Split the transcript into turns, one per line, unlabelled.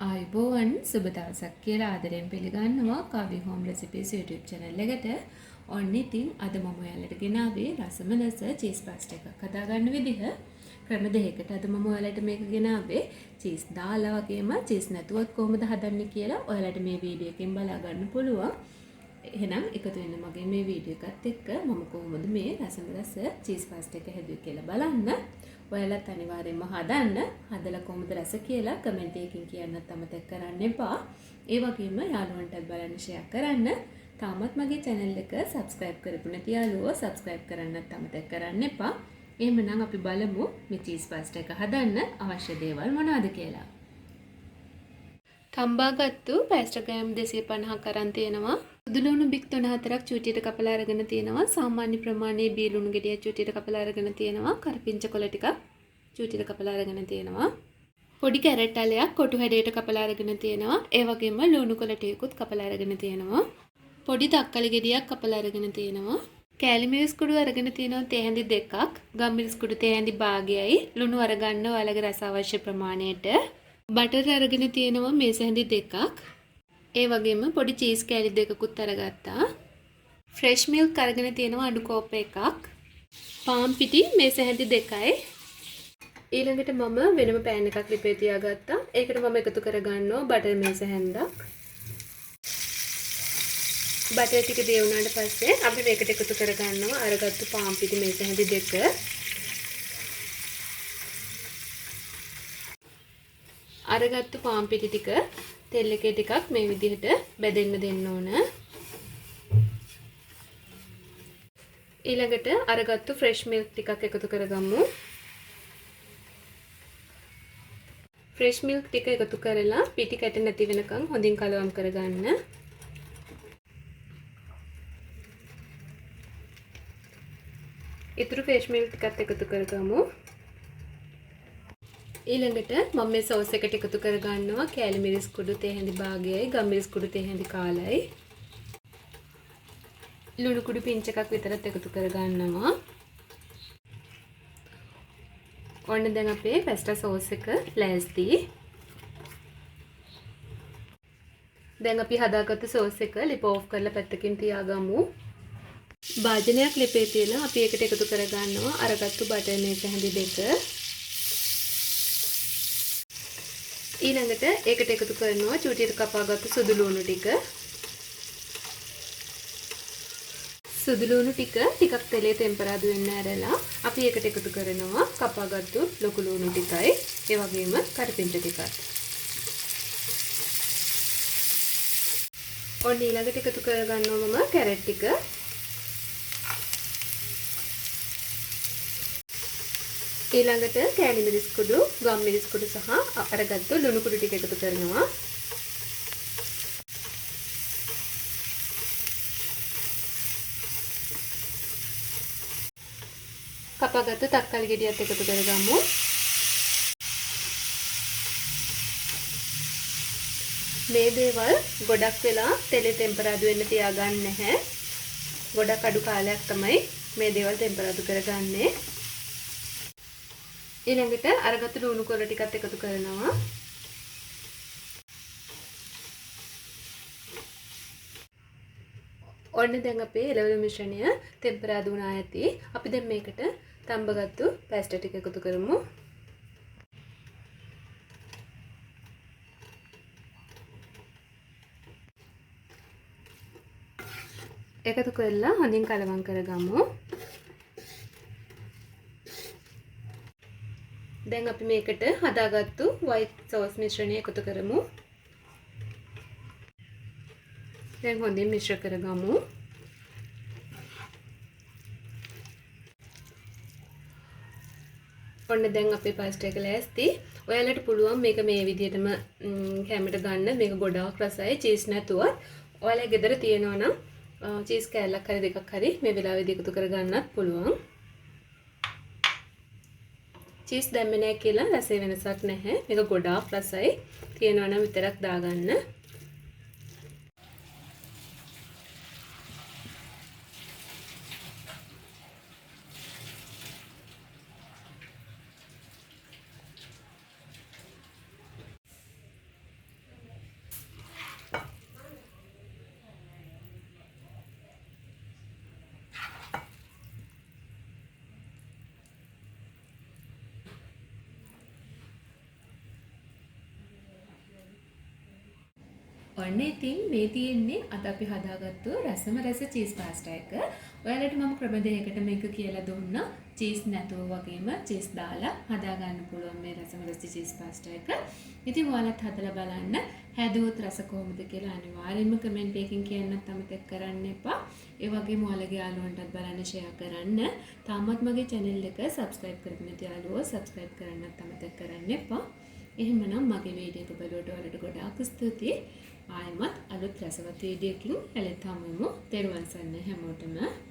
ආයුබෝවන් සුබ දවසක් කියලා ආදරයෙන් පිළිගන්නවා Kavi Home Recipes YouTube channel එකට. ඔන්න ඉතින් අද මම ඔයාලට ගෙනාවේ රසම ලෙස චීස් පාස්ටා එකක් හදාගන්න විදිහ. ක්‍රම දෙකකට අද මම ඔයාලට මේක ගෙනාවේ. චීස් දාලා වගේම චීස් නැතුවත් කොහොමද හදන්නේ කියලා ඔයාලට මේ වීඩියෝ එකෙන් බලා ගන්න පුළුවන්. එහෙනම් එකතු වෙන්න මගේ මේ වීඩියෝ එකත් එක්ක මම කොහොමද මේ රසම ලෙස චීස් පාස්ටා එක හැදුවේ කියලා බලන්න. ඔයාලත් අනිවාර්යෙන්ම හදන්න. හදලා කොහොමද රස කියලා කමෙන්ට් එකකින් කියන්නත් අමතක කරන්න එපා. ඒ වගේම යාළුවන්ටත් බලන්න ෂෙයා කරන්න. තාමත් මගේ channel එක subscribe කරපු නැති යාළුවෝ subscribe කරන්නත් අමතක කරන්න එපා. එහෙනම් අපි බලමු මේ චීස් පාස්ටා එක හදන්න අවශ්‍ය දේවල් මොනවද කියලා. තම්බාගත්තු පාස්ටා ග්‍රෑම් 250ක් අරන් තියෙනවා. සුදුලුණු බික් 3-4ක් චූටියට කපලා අරගෙන තියෙනවා. සාමාන්‍ය ප්‍රමාණයේ බීලුණු ගෙඩිය චූටියට කපලා අරගෙන තියෙනවා. කරපිංච කොළ ටිකක් චූටියට කපලා අරගෙන තියෙනවා. පොඩි කැරට් අලයක් කොටු හැඩයට කපලා අරගෙන තියෙනවා. ඒ වගේම ලුණු කොළ ටිකකුත් කපලා අරගෙන තියෙනවා. පොඩි තක්කලි ගෙඩියක් කපලා අරගෙන තියෙනවා. කෑලි මිරිස් කුඩු අරගෙන තියෙනවා තේ හැඳි 2ක්. ගම් මිරිස් කුඩු තේ හැඳි භාගයයි. ලුණු අරගන්න ඔයාලගේ රස අවශ්‍ය ප්‍රමාණයට. බටර් අරගෙන තියෙනවා මේස හැඳි 2ක්. ඒ වගේම පොඩි චීස් කෑලි 2කුත් අරගත්තා. ෆ්‍රෙෂ් මිල්ක් අරගෙන තියෙනවා අඩු කෝප් එකක්. පාන් පිටි මේස හැඳි 2යි. ඊළඟට මම වෙනම පෑන් එකක් ලිපේ තියාගත්තා. ඒකට මම එකතු කරගන්නවා බටර් මේස හැන්දක්. බටර් ටික දිය වුණාට පස්සේ අපි මේකට එකතු කරගන්නවා අරගත්තු පාන් පිටි මේස හැඳි 2. අරගත්තු පාන් පිටි ටික තෙල් එකේ ටිකක් මේ විදිහට බෙදෙන්න දෙන්න ඕන. ඊළඟට අරගත්තු ෆ්‍රෙෂ් මිල්ක් ටිකක් එකතු කරගමු. ෆ්‍රෙෂ් මිල්ක් ටික එකතු කරලා පිටි කැට නැති වෙනකන් හොඳින් කලවම් කරගන්න. ඊටු ෆ්‍රෙෂ් මිල්ක් ටිකත් එකතු කරගමු. ඊළඟට මම මේ සෝස් එකට එකතු කරගන්නවා කෑලි මිරිස් කුඩු තේ හැඳි භාගයයි ගම් මිරිස් කුඩු තේ හැඳි කාලයි. ලුණු කුඩු පිංච එකක් විතරත් එකතු කරගන්නවා. ඔන්න දැන් අපේ පැස්ටා සෝස් එක ලෑස්ති. දැන් අපි හදාගත්තු සෝස් එක ලිප ඔෆ් කරලා පැත්තකින් තියාගමු. භාජනයක් ලිපේ තියලා අපි ඒකට එකතු කරගන්නවා අරගත්තු බටර් මේස හැඳි 2. ඊළඟට ඒකට එකතු කරනවා චූටියට කපාගත්තු සුදු ලුණු ටික. සුදු ලුණු ටික ටිකක් තෙලේ ටෙම්පරාදු වෙන්න ඇරලා අපි ඒකට එකතු කරනවා කපාගත්තු ලොකු ලුණු ටිකයි ඒ වගේම කරපිංච ටිකයි. ඔන්න ඊළඟට එකතු කරගන්නවා මම කැරට් ටික. ඊළඟට කෑලි මිරිස් කුඩු, ගම් මිරිස් කුඩු සහ අරගත්තු ලුණු කුඩු ටික එකතු කරනවා. කපාගත්තු තක්කලි ගෙඩියත් එකතු කරගමු. මේ දේවල් ගොඩක් වෙලා තෙලේ ටෙම්පරාදු වෙන්න තියාගන්න නැහැ. ගොඩක් අඩු කාලයක් තමයි මේ දේවල් ටෙම්පරාදු කරගන්නේ. ඊළඟට අරගත්තු ලුණු කොළ ටිකත් එකතු කරනවා. ඔන්න දැන් අපේ එළවලු මිශ්‍රණය ටෙම්පරාදු වුණා ඇති. අපි දැන් මේකට තම්බගත්තු පැස්ටා ටික එකතු කරමු. එකතු කරලා හොඳින් කලවම් කරගමු. දැන් අපි මේකට හදාගත්තු white sauce මිශ්‍රණය එකතු කරමු. දැන් හොඳින් මිශ්‍ර කරගමු. ඔන්න දැන් අපේ පාස්ටා එක ලෑස්ති. ඔයාලට පුළුවන් මේක මේ විදිහටම කැමරට ගන්න. මේක ගොඩාක් රසයි චීස් නැතුවත්. ඔයාලා ගෙදර තියෙනවා නම් චීස් කෑල්ලක් හරි දෙකක් හරි මේ වෙලාවේදී එකතු කරගන්නත් පුළුවන්. චීස් දැම්මේ නැහැ කියලා රසයේ වෙනසක් නැහැ. මේක ගොඩාක් රසයි. තියෙනවා නම් විතරක් දාගන්න. ඔන්න ඉතින් මේ තියෙන්නේ අද අපි හදාගත්තු රසම රස චීස් පාස්ටා එක. ඔයාලට මම ක්‍රම දෙකකට මේක කියලා දුන්නා. චීස් නැතුව වගේම චීස් දාලා හදා ගන්න පුළුවන් මේ රසම රස චීස් පාස්ටා එක. ඉතින් ඔයාලත් හදලා බලන්න. හැදුවොත් රස කොහොමද කියලා අනිවාර්යෙන්ම කමෙන්ට් එකකින් කියන්නත් අමතක කරන්න එපා. ඒ වගේම ඔයාලගේ යාළුවන්ටත් බලන්න ෂෙයා කරන්න. තාමත් මගේ channel එක subscribe කරගෙන නැති යාළුවෝ subscribe කරන්නත් අමතක කරන්න එපා. එහෙමනම් මගේ වීඩියෝ එක බලුවට ඔයාලට ගොඩාක් ස්තුතියි. ආයෙමත් අලුත් රසවත් වීඩියෝ එකකින් හැලෙත් හමුවෙමු. තෙරුවන් සරණයි හැමෝටම.